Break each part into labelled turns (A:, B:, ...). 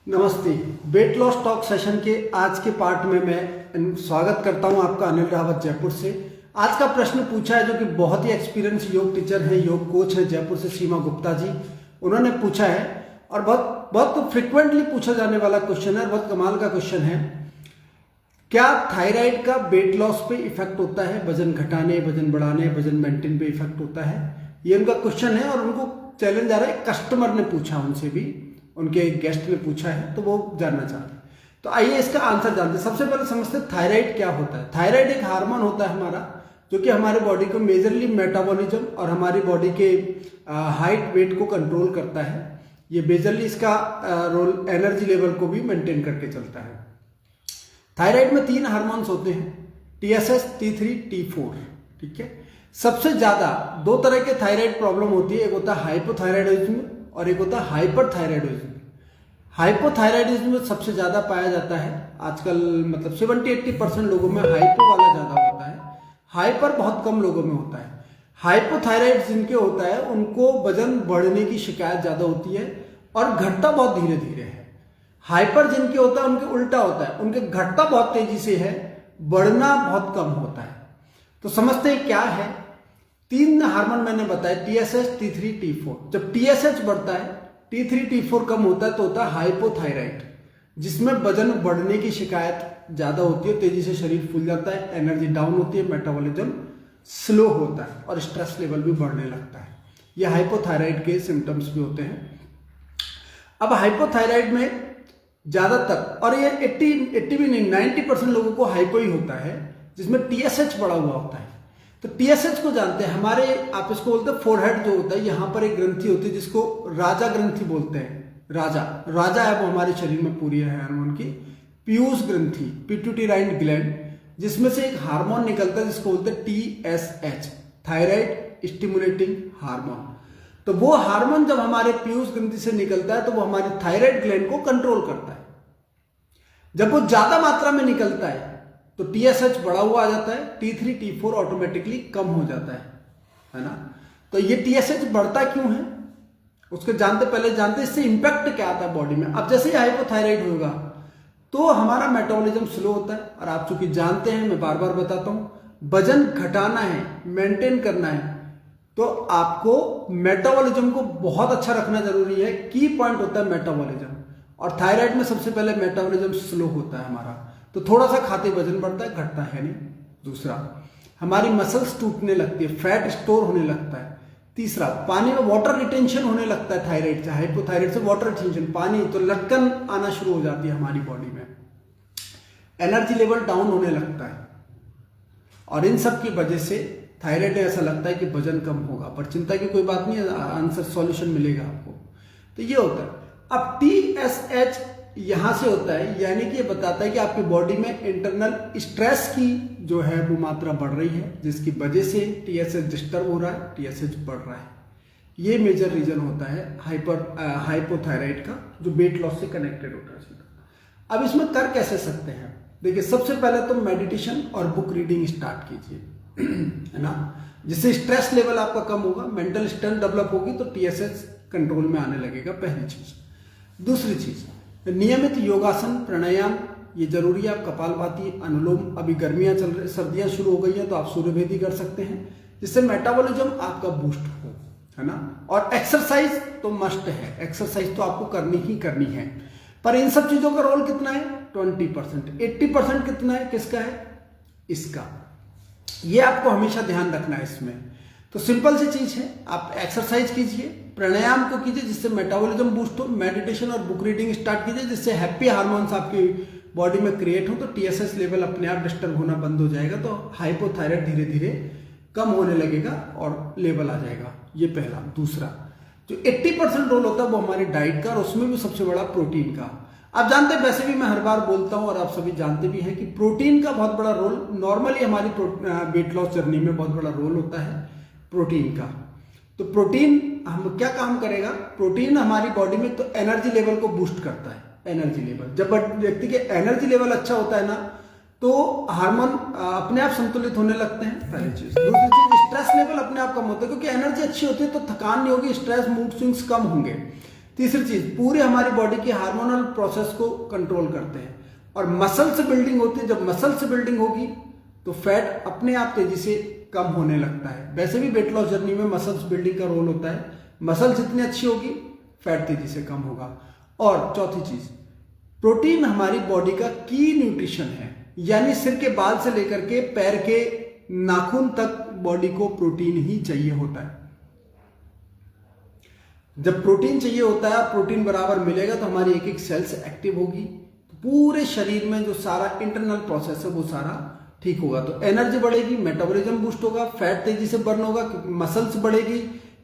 A: नमस्ते। Weight loss talk session के आज के पार्ट में मैं स्वागत करता हूं आपका अनिल रावत जयपुर से। आज का प्रश्न पूछा है जो कि बहुत ही एक्सपीरियंस योग टीचर हैं, योग कोच हैं जयपुर से, सीमा गुप्ता जी। उन्होंने पूछा है और बहुत फ्रिक्वेंटली पूछा जाने वाला क्वेश्चन है और बहुत कमाल का क्वेश्चन है। क्या थायराइड का वेट लॉस पे इफेक्ट होता है? वजन घटाने, वजन बढ़ाने, वजन मेंटेन पे इफेक्ट होता है? ये उनका क्वेश्चन है और उनको चैलेंज आ रहा है। कस्टमर ने पूछा, उनसे भी उनके एक गेस्ट ने पूछा है, तो वो जानना चाहते हैं। तो आइए इसका आंसर जानते हैं। सबसे पहले समझते हैं थायराइड क्या होता है। थायराइड एक हार्मोन होता है हमारा, जो कि हमारे बॉडी को मेजरली मेटाबॉलिज्म और हमारी बॉडी के हाइट वेट को कंट्रोल करता है। ये मेजरली इसका रोल एनर्जी लेवल को भी मेंटेन करके चलता है। थायराइड में 3 हार्मोन्स होते हैं, TSH, T3, T4। ठीक है। सबसे ज्यादा 2 तरह के थायराइड प्रॉब्लम होती है। एक होता है हाइपोथायराइडिज्म और एक होता है हाइपरथायराइडिज्म। हाइपोथायराइडिज्म में सबसे ज्यादा पाया जाता है आजकल, मतलब 70-80% लोगों में हाइपो वाला ज्यादा होता है, हाइपर बहुत कम लोगों में होता है। हाइपोथायराइड जिनके होता है उनको वजन बढ़ने की शिकायत ज्यादा होती है और घटता बहुत धीरे धीरे है। हाइपर जिनके होता है उनके उल्टा होता है, उनके घटता बहुत तेजी से है, बढ़ना बहुत कम होता है। तो समझते हैं क्या है। 3 हार्मोन मैंने बताया, TSH, T3, T4। जब TSH बढ़ता है, T3, T4 कम होता है तो होता है हाइपोथायराइड, जिसमें वजन बढ़ने की शिकायत ज्यादा होती है, तेजी से शरीर फूल जाता है, एनर्जी डाउन होती है, मेटाबॉलिज्म स्लो होता है और स्ट्रेस लेवल भी बढ़ने लगता है। ये हाइपोथायराइड के सिम्टम्स भी होते हैं। अब हाइपोथायराइड में ज्यादातर, और ये 80 भी नहीं, 90% लोगों को हाइपो ही होता है, जिसमें TSH बढ़ा हुआ होता है। तो TSH को जानते हैं हमारे, आप इसको बोलते हैं फोरहेड जो होता है, यहां पर एक ग्रंथि होती है जिसको राजा ग्रंथि बोलते हैं। राजा है वो हमारे शरीर में पूरी है हार्मोन की, पीयूष ग्रंथि, पिट्यूटराइन ग्लैंड, जिसमें से एक हार्मोन निकलता है जिसको बोलते हैं TSH, थायराइड स्टिमुलेटिंग हार्मोन। तो वो हार्मोन जब हमारे पीयूष ग्रंथि से निकलता है तो वो हमारे थायराइड ग्लैंड को कंट्रोल करता है। जब वो ज्यादा मात्रा में निकलता है तो TSH बढ़ा हुआ आ जाता है, T3, T4 ऑटोमेटिकली कम हो जाता है ना। तो ये TSH बढ़ता क्यों है उसके पहले जानते इससे इंपैक्ट क्या आता है बॉडी में। अब जैसे ही हाइपोथायराइड होगा तो हमारा मेटाबॉलिज्म स्लो होता है, और आप चूंकि जानते हैं, मैं बार बार बताता हूं, वजन घटाना है, मेंटेन करना है, तो आपको मेटाबॉलिज्म को बहुत अच्छा रखना जरूरी है। की पॉइंट होता है मेटाबॉलिज्म, और थायराइड में सबसे पहले मेटाबॉलिज्म स्लो होता है हमारा, तो थोड़ा सा खाते वजन बढ़ता है, घटता है नहीं। दूसरा, हमारी मसल्स टूटने लगती है, फैट स्टोर होने लगता है। तीसरा, पानी में वाटर रिटेंशन होने लगता है थायराइड से, हाइपोथायराइड से वाटर रिटेंशन, पानी तो लटकन आना शुरू हो जाती है हमारी बॉडी में, एनर्जी लेवल डाउन होने लगता है, और इन सब की वजह से थायराइड ऐसा लगता है कि वजन कम होगा, पर चिंता की कोई बात नहीं है, आंसर सॉल्यूशन मिलेगा आपको। तो ये होता है। अब TSH यहां से होता है, यानी कि ये बताता है कि आपकी बॉडी में इंटरनल स्ट्रेस की जो है वो मात्रा बढ़ रही है, जिसकी वजह से TSH डिस्टर्ब हो रहा है, TSH बढ़ रहा है। ये मेजर रीजन होता है हाइपोथायराइड का, जो वेट लॉस से कनेक्टेड होता है। अब इसमें कर कैसे सकते हैं? देखिए, सबसे पहले तो मेडिटेशन और बुक रीडिंग स्टार्ट कीजिए, है ना, जिससे स्ट्रेस लेवल आपका कम होगा, मेंटल स्ट्रेंथ डेवलप होगी तो TSH कंट्रोल में आने लगेगा, पहली चीज। दूसरी चीज, नियमित योगासन, प्राणायाम ये जरूरी है। आप कपालभाति, अनुलोम, अभी गर्मियां चल रही, सर्दियां शुरू हो गई हैं तो आप सूर्यभेदी कर सकते हैं, जिससे मेटाबॉलिज्म आपका बूस्ट हो, है ना। और एक्सरसाइज तो मस्ट है, एक्सरसाइज तो आपको करनी ही करनी है। पर इन सब चीजों का रोल कितना है? 20%। 80% कितना है? किसका है? इसका। ये आपको हमेशा ध्यान रखना है इसमें। तो सिंपल सी चीज है, आप एक्सरसाइज कीजिए, प्राणायाम को कीजिए जिससे मेटाबॉलिज्म बूस्ट हो, मेडिटेशन और बुक रीडिंग स्टार्ट कीजिए जिससे हैप्पी हार्मोन्स आपकी बॉडी में क्रिएट हो, तो TSH लेवल अपने आप डिस्टर्ब होना बंद हो जाएगा, तो हाइपोथायराइड धीरे धीरे कम होने लगेगा और लेवल आ जाएगा। ये पहला। दूसरा, जो 80% रोल होता है वो हमारी डाइट का, और उसमें भी सबसे बड़ा प्रोटीन का। आप जानते हैं, वैसे भी मैं हर बार बोलता हूं और आप सभी जानते भी हैं कि प्रोटीन का बहुत बड़ा रोल नॉर्मली हमारी वेट लॉस जर्नी में बहुत बड़ा रोल होता है प्रोटीन का। तो प्रोटीन हम क्या काम करेगा? प्रोटीन हमारी बॉडी में तो एनर्जी लेवल को बूस्ट करता है। एनर्जी लेवल, जब व्यक्ति के एनर्जी लेवल अच्छा होता है ना, तो हार्मोन अपने आप संतुलित होने लगते हैं, पहली चीज। दूसरी चीज, स्ट्रेस लेवल अपने आप कम होता है, क्योंकि एनर्जी अच्छी होती है तो थकान नहीं होगी, स्ट्रेस, मूड स्विंग्स कम होंगे। तीसरी चीज, पूरे हमारी बॉडी की हार्मोनल प्रोसेस को कंट्रोल करते हैं। और मसल से बिल्डिंग होती है, जब मसल से बिल्डिंग होगी तो फैट अपने आप तेजी से कम होने लगता है। वैसे भी वेट लॉस जर्नी में मसल्स बिल्डिंग का रोल होता है, मसल जितनी अच्छी होगी फैट तेजी से कम होगा। और चौथी चीज, प्रोटीन हमारी बॉडी का की न्यूट्रिशन है, यानी सिर के बाल से लेकर के पैर के नाखून तक बॉडी को प्रोटीन ही चाहिए होता है। जब प्रोटीन चाहिए होता है, प्रोटीन बराबर मिलेगा तो हमारी एक एक सेल्स एक्टिव होगी, तो पूरे शरीर में जो सारा इंटरनल प्रोसेस है वो सारा ठीक होगा। तो एनर्जी बढ़ेगी, मेटाबॉलिज्म बूस्ट होगा, फैट तेजी से बर्न होगा क्योंकि मसल्स बढ़ेगी,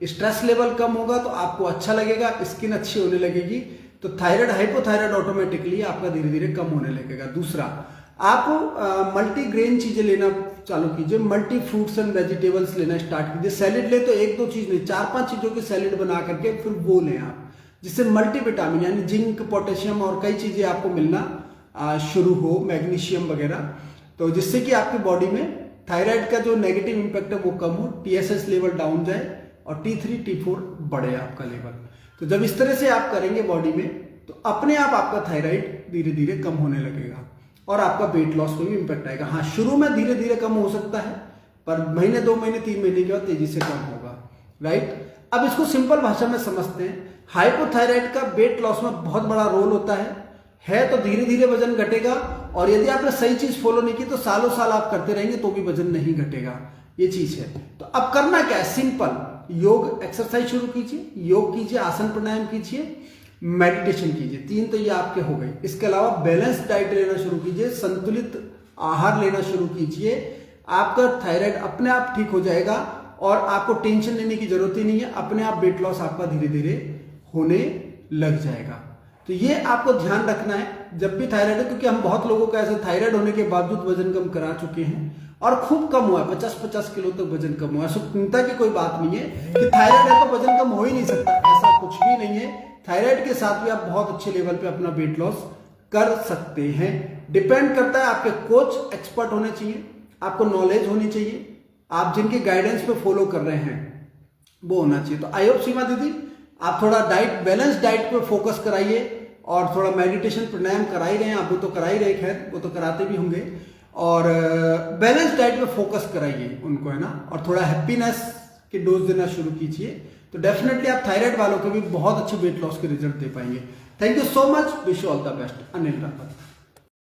A: स्ट्रेस लेवल कम होगा तो आपको अच्छा लगेगा, स्किन अच्छी होने लगेगी, तो थायराइड हाइपोथायराइड ऑटोमेटिकली आपका धीरे धीरे कम होने लगेगा। दूसरा, आप मल्टीग्रेन चीजें लेना चालू कीजिए, मल्टी फ्रूट्स एंड वेजिटेबल्स लेना स्टार्ट कीजिए। सैलेड ले तो एक दो चीज नहीं, 4-5 चीजों के सैलेड बना करके फिर वो लें आप, जिससे मल्टीविटामिन यानी जिंक, पोटेशियम और कई चीजें आपको मिलना शुरू हो, मैग्नीशियम वगैरह, तो जिससे कि आपकी बॉडी में थायराइड का जो नेगेटिव इंपैक्ट है वो कम हो, TSH लेवल डाउन जाए और T3 T4 बढ़े आपका लेवल। तो जब इस तरह से आप करेंगे बॉडी में तो अपने आप आपका थायराइड धीरे धीरे कम होने लगेगा और आपका वेट लॉस को भी इंपैक्ट आएगा। हाँ, शुरू में धीरे धीरे कम हो सकता है, पर महीने 2 महीने 3 महीने के बाद तेजी से कम होगा, राइट। अब इसको सिंपल भाषा में समझते हैं। हाइपोथायराइड का वेट लॉस में बहुत बड़ा रोल होता है तो धीरे धीरे वजन घटेगा, और यदि आपने सही चीज फॉलो नहीं की तो सालों साल आप करते रहेंगे तो भी वजन नहीं घटेगा, ये चीज है। तो अब करना क्या है, सिंपल, योग एक्सरसाइज शुरू कीजिए, योग कीजिए, आसन प्राणायाम कीजिए, मेडिटेशन कीजिए, 3 तो ये आपके हो गए। इसके अलावा बैलेंस डाइट लेना शुरू कीजिए, संतुलित आहार लेना शुरू कीजिए, आपका थायराइड अपने आप ठीक हो जाएगा और आपको टेंशन लेने की जरूरत ही नहीं है, अपने आप वेट लॉस आपका धीरे धीरे होने लग जाएगा। तो ये आपको ध्यान रखना है जब भी थायराइड है, क्योंकि हम बहुत लोगों का ऐसे थायराइड होने के बावजूद वजन कम करा चुके हैं और खूब कम हुआ है, 50-50 किलो तक वजन कम हुआ है। सो चिंता की कोई बात नहीं है कि थायराइड है तो वजन कम हो ही नहीं सकता, ऐसा कुछ भी नहीं है। थायराइड के साथ भी आप बहुत अच्छे लेवल पे अपना वेट लॉस कर सकते हैं। डिपेंड करता है, आपके कोच एक्सपर्ट होने चाहिए, आपको नॉलेज होनी चाहिए, आप जिनके गाइडेंस पे फॉलो कर रहे हैं वो होना चाहिए। तो आई होप सीमा दीदी आप थोड़ा डाइट, बैलेंस डाइट पे फोकस कराइए और थोड़ा मेडिटेशन प्राणायाम करा ही रहे हैं, आप वो तो करा ही रहे, खैर वो तो कराते भी होंगे, और बैलेंस डाइट पे फोकस कराइए उनको, है ना, और थोड़ा हैप्पीनेस की डोज देना शुरू कीजिए, तो डेफिनेटली आप थायराइड वालों के भी बहुत अच्छे वेट लॉस के रिजल्ट दे पाएंगे। Thank you so much, wish you all the best. Anil Rawat.